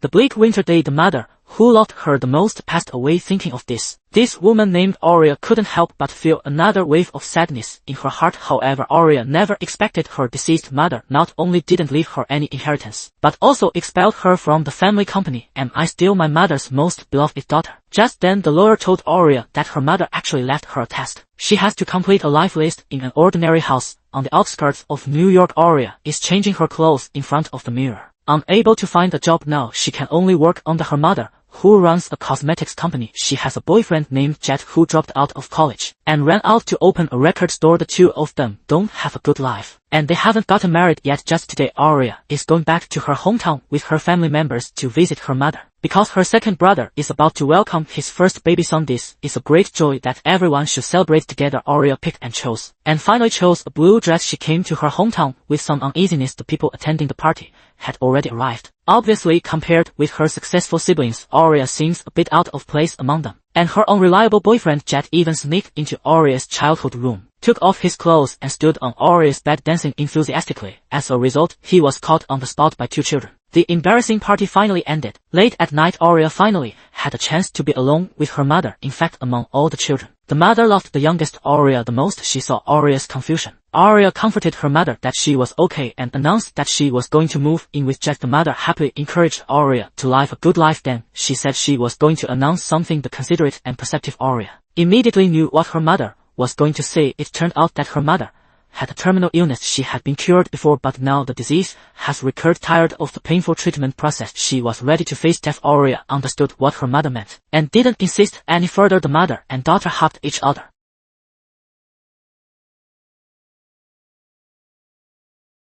The bleak winter day, the mother, who loved her the most, passed away. Thinking of this, this woman named Arya couldn't help but feel another wave of sadness in her heart. However, Arya never expected her deceased mother not only didn't leave her any inheritance, but also expelled her from the family company. Am I still my mother's most beloved daughter? Just then the lawyer told Arya that her mother actually left her a test. She has to complete a life list in an ordinary house on the outskirts of New York. Arya is changing her clothes in front of the mirror. Unable to find a job now, she can only work under her mother, who runs a cosmetics company. She has a boyfriend named Jet who dropped out of college and ran out to open a record store. The two of them don't have a good life, and they haven't gotten married yet. Just today, Arya is going back to her hometown with her family members to visit her mother, because her second brother is about to welcome his first baby son. This is a great joy that everyone should celebrate together. Arya picked and finally chose a blue dress. She came to her hometown with some uneasiness. The people attending the party had already arrived. Obviously, compared with her successful siblings, Arya seems a bit out of place among them. And her unreliable boyfriend Jet even sneaked into Arya's childhood room, took off his clothes and stood on Arya's bed dancing enthusiastically. As a result, he was caught on the spot by two children. The embarrassing party finally ended. Late at night, Arya finally had a chance to be alone with her mother. In fact, among all the children, the mother loved the youngest Arya the most. She saw Arya's confusion. Arya comforted her mother that she was okay and announced that she was going to move in with Jet. The mother happily encouraged Arya to live a good life. Then she said she was going to announce something. The considerate and perceptive Arya immediately knew what her mother was going to say. It turned out that her mother had a terminal illness. She had been cured before, but now the disease has recurred. Tired of the painful treatment process, she was ready to face death. Arya understood what her mother meant and didn't insist any further. The mother and daughter hugged each other.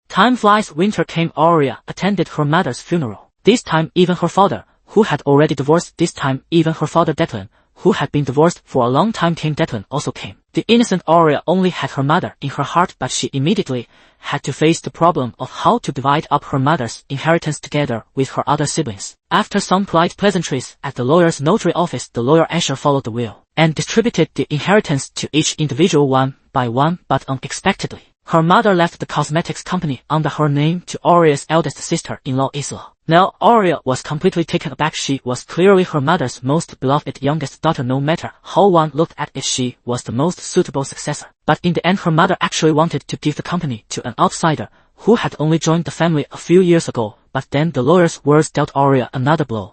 Time flies. Winter came. Arya attended her mother's funeral. This time even her father, who had already divorced. This time even her father Declan, who had been divorced for a long time, came. Declan also came. The innocent Arya only had her mother in her heart, but she immediately had to face the problem of how to divide up her mother's inheritance together with her other siblings. After some polite pleasantries at the lawyer's notary office, the lawyer Asher followed the will and distributed the inheritance to each individual one by one. But unexpectedly, her mother left the cosmetics company under her name to Arya's eldest sister-in-law Isla. Now Arya was completely taken aback. She was clearly her mother's most beloved youngest daughter. No matter how one looked at it, she was the most suitable successor. But in the end, her mother actually wanted to give the company to an outsider who had only joined the family a few years ago. But then the lawyer's words dealt Arya another blow.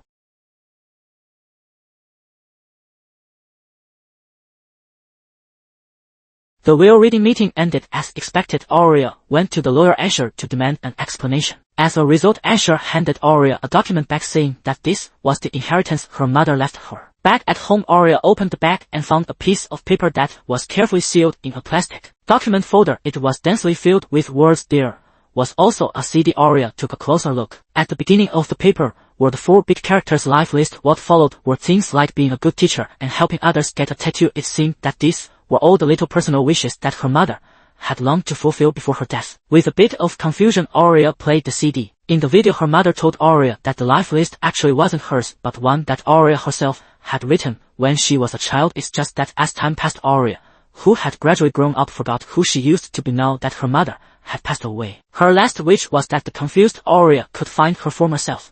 The will reading meeting ended as expected. Arya went to the lawyer Asher to demand an explanation. As a result, Asher handed Arya a document back saying that this was the inheritance her mother left her. Back at home, Arya opened the bag and found a piece of paper that was carefully sealed in a plastic document folder. It was densely filled with words. There was also a CD. Arya took a closer look. At the beginning of the paper were the 4 big characters' life list. What followed were things like being a good teacher and helping others get a tattoo. It seemed that these were all the little personal wishes that her mother had longed to fulfill before her death. With a bit of confusion, Arya played the CD. In the video, her mother told Arya that the life list actually wasn't hers, but one that Arya herself had written when she was a child. It's just that as time passed, Arya, who had gradually grown up, forgot who she used to be now that her mother had passed away. Her last wish was that the confused Arya could find her former self.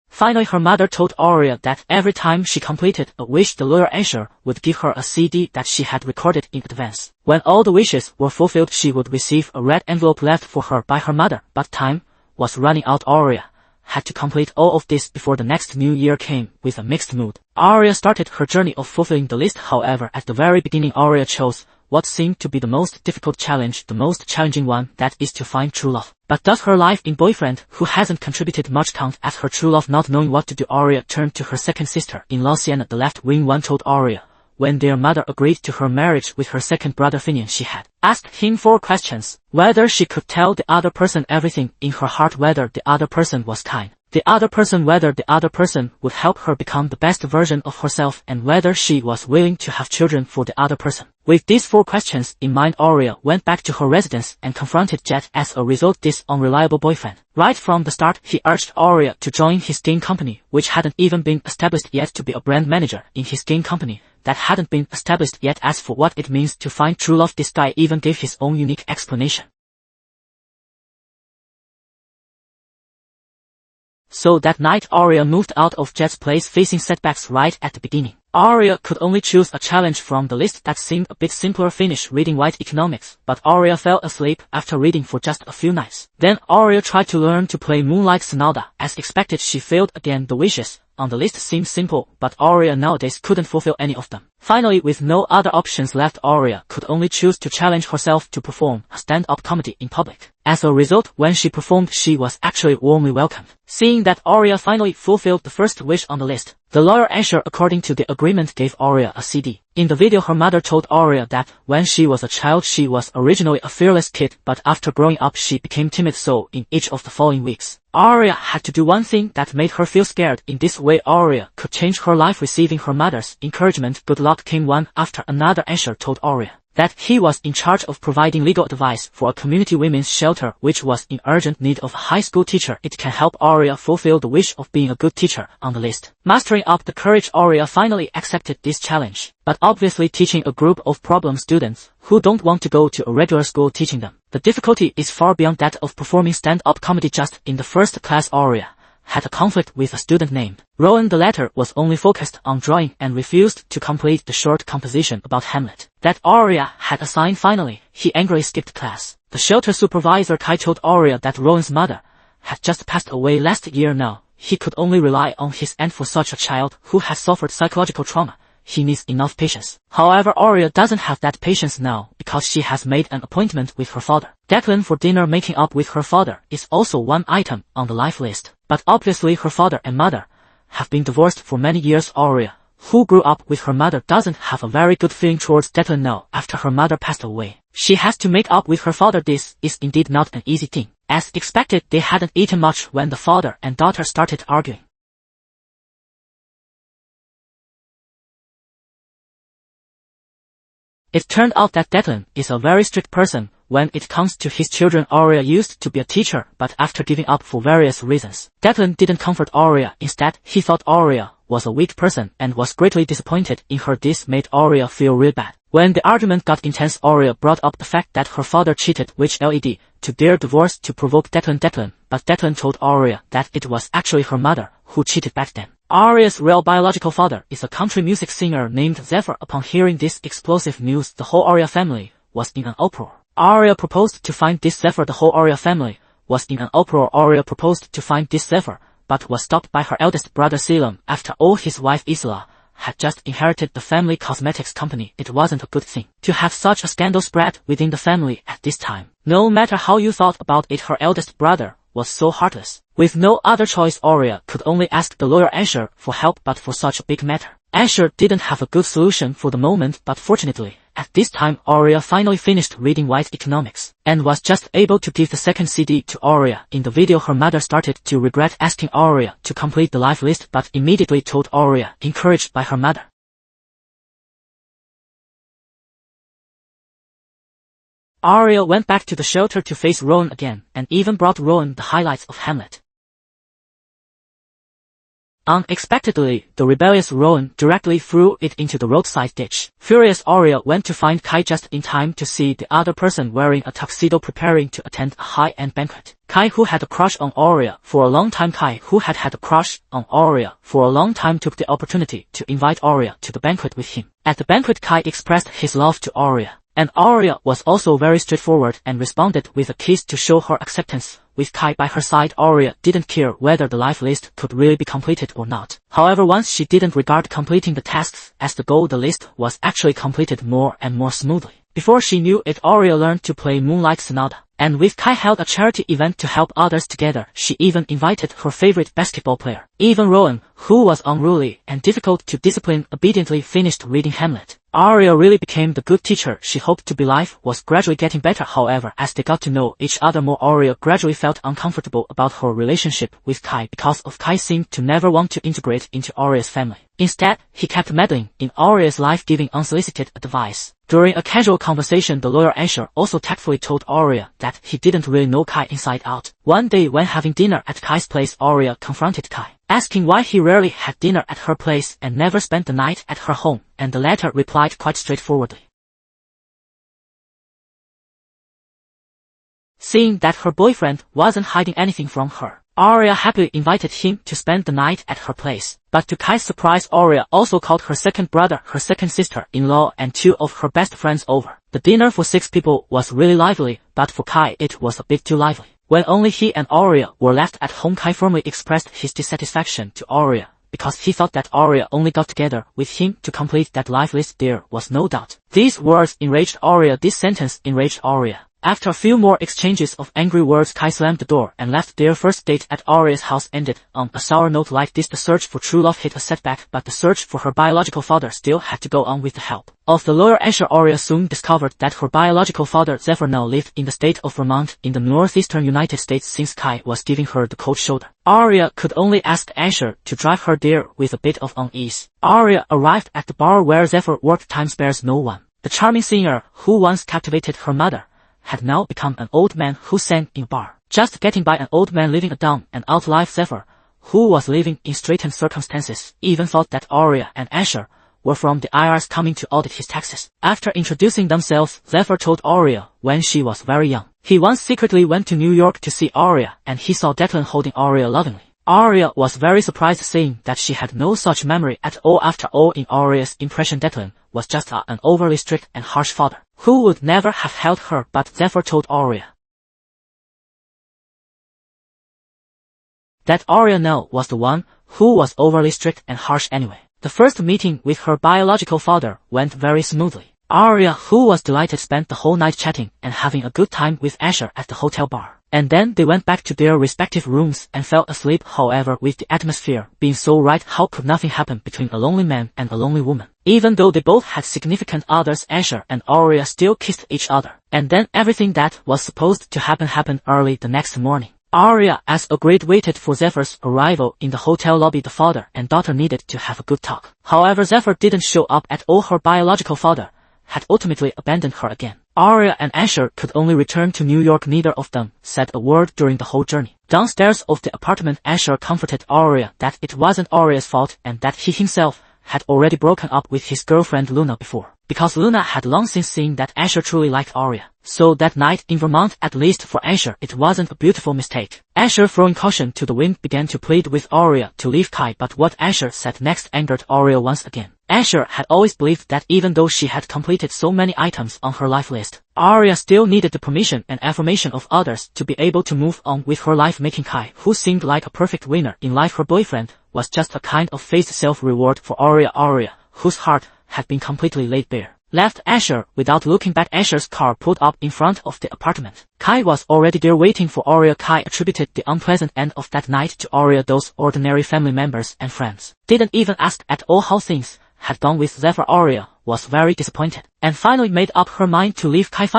Finally, her mother told Arya that every time she completed a wish, the lawyer Asher would give her a CD that she had recorded in advance. When all the wishes were fulfilled, she would receive a red envelope left for her by her mother. But time was running out. Arya had to complete all of this before the next new year came. With a mixed mood, Arya started her journey of fulfilling the list. However, at the very beginning, Arya chose what seemed to be the most difficult challenge, the most challenging one, that is to find true love. But does her life-in boyfriend, who hasn't contributed much, count as her true love? Not knowing what to do, Arya turned to her second sister-in-law Sienna. The left-wing one told Arya when their mother agreed to her marriage with her second brother Finian, she had asked him 4 questions: whether she could tell the other person everything in her heart, whether the other person was kind, the other person, whether the other person would help her become the best version of herself, and whether she was willing to have children for the other person. With these 4 questions in mind, Arya went back to her residence and confronted Jet. As a result, this unreliable boyfriend, right from the start, he urged Arya to join his game company, which hadn't even been established yet, to be a brand manager in his game company that hadn't been established yet. As for what it means to find true love, this guy even gave his own unique explanation. So that night Arya moved out of Jet's place facing setbacks right at the beginning. Arya could only choose a challenge from the list that seemed a bit simpler: finish reading White Economics, but Arya fell asleep after reading for just a few nights. Then Arya tried to learn to play Moonlight Sonata. As expected, she failed again. The wishes on the list seemed simple, but Arya nowadays couldn't fulfill any of them. Finally, with no other options left, Arya could only choose to challenge herself to perform a stand-up comedy in public. As a result, when she performed, she was actually warmly welcomed. Seeing that Arya finally fulfilled the first wish on the list, the lawyer Asher, according to the agreement, gave Arya a CD. In the video, her mother told Arya that when she was a child, she was originally a fearless kid, but after growing up, she became timid. So in each of the following weeks, Arya had to do one thing that made her feel scared. In this way, Arya could change her life, receiving her mother's encouragement. Good luck came one after another. Asher told Arya that he was in charge of providing legal advice for a community women's shelter which was in urgent need of a high school teacher. It can help Arya fulfill the wish of being a good teacher on the list. Mastering up the courage, Arya finally accepted this challenge. But obviously, teaching a group of problem students who don't want to go to a regular school, teaching them the difficulty is far beyond that of performing stand-up comedy. Just in the first class, Arya had a conflict with a student named Rowan. The latter was only focused on drawing and refused to complete the short composition about Hamlet that Arya had assigned. Finally, he angrily skipped class. The shelter supervisor Kai told Arya that Rowan's mother had just passed away last year. Now he could only rely on his aunt. For such a child who has suffered psychological trauma, he needs enough patience. However, Arya doesn't have that patience now because she has made an appointment with her father, Declan, for dinner. Making up with her father is also one item on the life list. But obviously, her father and mother have been divorced for many years. Arya, who grew up with her mother, doesn't have a very good feeling towards Declan now after her mother passed away. She has to make up with her father. This is indeed not an easy thing. As expected, they hadn't eaten much when the father and daughter started arguing. It turned out that Declan is a very strict person when it comes to his children. Arya used to be a teacher, but after giving up for various reasons, Declan didn't comfort Arya. Instead, he thought Arya was a weak person and was greatly disappointed in her. This made Arya feel real bad. When the argument got intense, Arya brought up the fact that her father cheated, which led to their divorce, to provoke Declan. But Declan told Arya that it was actually her mother who cheated back then. Arya's real biological father is a country music singer named Zephyr. Upon hearing this explosive news, the whole Arya family was in an uproar. Arya proposed to find this Zephyr. The whole Arya family was in an uproar. Arya proposed to find this Zephyr, but was stopped by her eldest brother Selim. After all, his wife Isla had just inherited the family cosmetics company. It wasn't a good thing to have such a scandal spread within the family at this time. No matter how you thought about it, her eldest brother was so heartless. With no other choice, Arya could only ask the lawyer Asher for help, but for such a big matter, Asher didn't have a good solution for the moment. But fortunately, at this time, Arya finally finished reading White Economics and was just able to give the second CD to Arya. In the video, her mother started to regret asking Arya to complete the life list, but immediately told Arya, encouraged by her mother. Arya went back to the shelter to face Rowan again, and even brought Rowan the highlights of Hamlet. Unexpectedly, the rebellious Rowan directly threw it into the roadside ditch. Furious, Arya went to find Kai just in time to see the other person wearing a tuxedo preparing to attend a high-end banquet. Kai, who had a crush on Arya for a long time, took the opportunity to invite Arya to the banquet with him. At the banquet, Kai expressed his love to Arya, and Arya was also very straightforward and responded with a kiss to show her acceptance. With Kai by her side, Arya didn't care whether the life list could really be completed or not. However, once she didn't regard completing the tasks as the goal, the list was actually completed more and more smoothly. Before she knew it, Arya learned to play Moonlight Sonata, and with Kai held a charity event to help others together. She even invited her favorite basketball player. Even Rowan, who was unruly and difficult to discipline, obediently finished reading Hamlet. Arya really became the good teacher she hoped to be. Life was gradually getting better. However, as they got to know each other more, Arya gradually felt uncomfortable about her relationship with Kai because Kai seemed to never want to integrate into Arya's family. Instead, he kept meddling in Arya's life, giving unsolicited advice. During a casual conversation, the lawyer Asher also tactfully told Arya that he didn't really know Kai inside out. One day, when having dinner at Kai's place, Arya confronted Kai, asking why he rarely had dinner at her place and never spent the night at her home, and the latter replied quite straightforwardly. Seeing that her boyfriend wasn't hiding anything from her, Arya happily invited him to spend the night at her place. But to Kai's surprise, Arya also called her second brother, her second sister-in-law, and 2 of her best friends over. The dinner for 6 people was really lively, but for Kai it was a bit too lively. When only he and Arya were left at home, Kai firmly expressed his dissatisfaction to Arya, because he thought that Arya only got together with him to complete that life list. There was no doubt. These words enraged Arya. This sentence enraged Arya. After a few more exchanges of angry words, Kai slammed the door and left. Their first date at Arya's house ended on a sour note like this. The search for true love hit a setback, but the search for her biological father still had to go on with the help of the lawyer Asher. Arya soon discovered that her biological father Zephyr now lived in the state of Vermont in the northeastern United States. Since Kai was giving her the cold shoulder, Arya could only ask Asher to drive her there with a bit of unease. Arya arrived at the bar where Zephyr worked. Time spares no one. The charming singer who once captivated her mother had now become an old man who sang in a bar. Just getting by, an old man living a down and out life. Zephyr, who was living in straitened circumstances, even thought that Arya and Asher were from the IRS coming to audit his taxes. After introducing themselves, Zephyr told Arya when she was very young, he once secretly went to New York to see Arya, and he saw Declan holding Arya lovingly. Arya was very surprised, saying that she had no such memory at all. After all, in Arya's impression, Declan was just an overly strict and harsh father who would never have held her. But Zephyr told Arya that Arya now was the one who was overly strict and harsh anyway. The first meeting with her biological father went very smoothly. Arya, who was delighted, spent the whole night chatting and having a good time with Asher at the hotel bar. And then they went back to their respective rooms and fell asleep. However, with the atmosphere being so right, how could nothing happen between a lonely man and a lonely woman? Even though they both had significant others, Asher and Arya still kissed each other. And then everything that was supposed to happen happened early the next morning. Arya, as agreed, waited for Zephyr's arrival in the hotel lobby. The father and daughter needed to have a good talk. However, Zephyr didn't show up at all. Her biological father had ultimately abandoned her again. Arya and Asher could only return to New York. Neither of them said a word during the whole journey. Downstairs of the apartment, Asher comforted Arya that it wasn't Arya's fault and that he himself had already broken up with his girlfriend Luna before, because Luna had long since seen that Asher truly liked Arya. So that night in Vermont, at least for Asher, it wasn't a beautiful mistake. Asher, throwing caution to the wind, began to plead with Arya to leave Kai, but what Asher said next angered Arya once again. Asher had always believed that even though she had completed so many items on her life list, Arya still needed the permission and affirmation of others to be able to move on with her life. Making Kai, who seemed like a perfect winner in life, her boyfriend, was just a kind of phased self-reward for Arya. Arya, whose heart had been completely laid bare, left Asher without looking back. Asher's car pulled up in front of the apartment. Kai was already there waiting for Arya. Kai attributed the unpleasant end of that night to Arya. Those ordinary family members and friends didn't even ask at all how things had gone with Zephyr. Arya was very disappointed and finally made up her mind to leave Kai.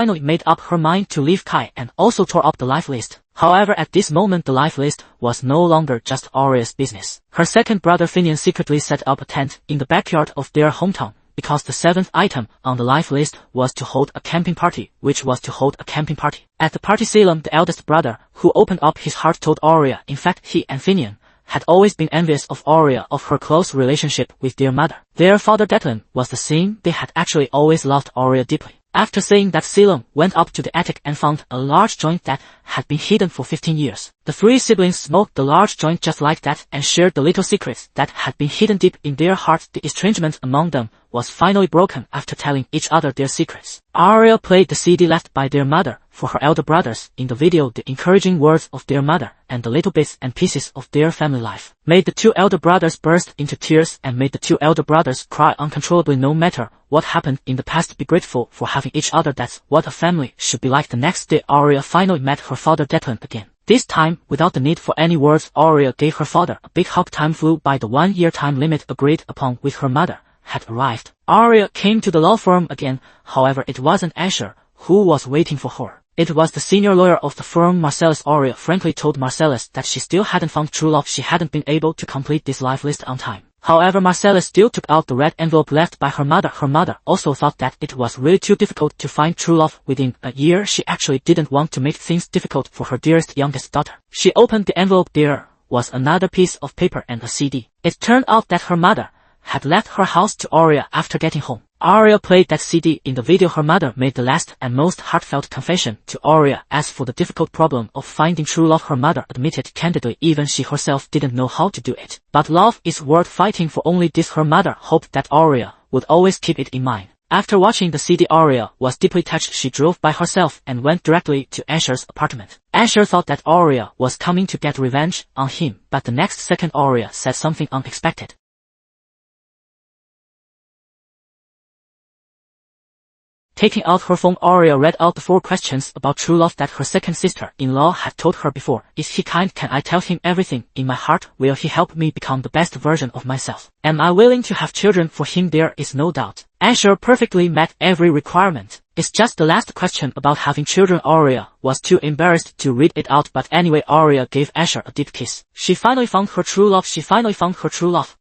And also tore up the life list. However, at this moment, the life list was no longer just Arya's business. Her second brother Finian secretly set up a tent in the backyard of their hometown, because the 7th item on the life list was to hold a camping party, At the party, Selim, the eldest brother, who opened up his heart, told Arya in fact he and Finian had always been envious of Arya of her close relationship with their mother. Their father Declan was the same. They had actually always loved Arya deeply. After saying that, Selim went up to the attic and found a large joint that had been hidden for 15 years. The 3 siblings smoked the large joint just like that and shared the little secrets that had been hidden deep in their hearts. The estrangement among them was finally broken after telling each other their secrets. Arya played the CD left by their mother for her elder brothers. In the video, the encouraging words of their mother and the little bits and pieces of their family life made the 2 elder brothers burst into tears and made the 2 elder brothers cry uncontrollably. No matter what happened in the past, be grateful for having each other. That's what a family should be like. The next day, Arya finally met her father Declan again. This time, without the need for any words, Arya gave her father a big hug. Time flew by. The 1-year time limit agreed upon with her mother had arrived. Arya came to the law firm again. However, it wasn't Asher who was waiting for her. It was the senior lawyer of the firm, Marcellus. Arya frankly told Marcellus that she still hadn't found true love. She hadn't been able to complete this life list on time. However, Marcellus still took out the red envelope left by her mother. Her mother also thought that it was really too difficult to find true love within a year. She actually didn't want to make things difficult for her dearest youngest daughter. She opened the envelope. There was another piece of paper and a CD. It turned out that her mother had left her house to Arya after getting home. Arya played that CD. In the video, her mother made the last and most heartfelt confession to Arya. As for the difficult problem of finding true love, her mother admitted candidly even she herself didn't know how to do it. But love is worth fighting for. Only this her mother hoped that Arya would always keep it in mind. After watching the CD, Arya was deeply touched. She drove by herself and went directly to Asher's apartment. Asher thought that Arya was coming to get revenge on him, but the next second Arya said something unexpected. Taking out her phone, Arya read out the 4 questions about true love that her second sister-in-law had told her before. Is he kind? Can I tell him everything in my heart? Will he help me become the best version of myself? Am I willing to have children for him? There is no doubt. Asher perfectly met every requirement. It's just the last question about having children. Arya was too embarrassed to read it out, but anyway, Arya gave Asher a deep kiss. She finally found her true love.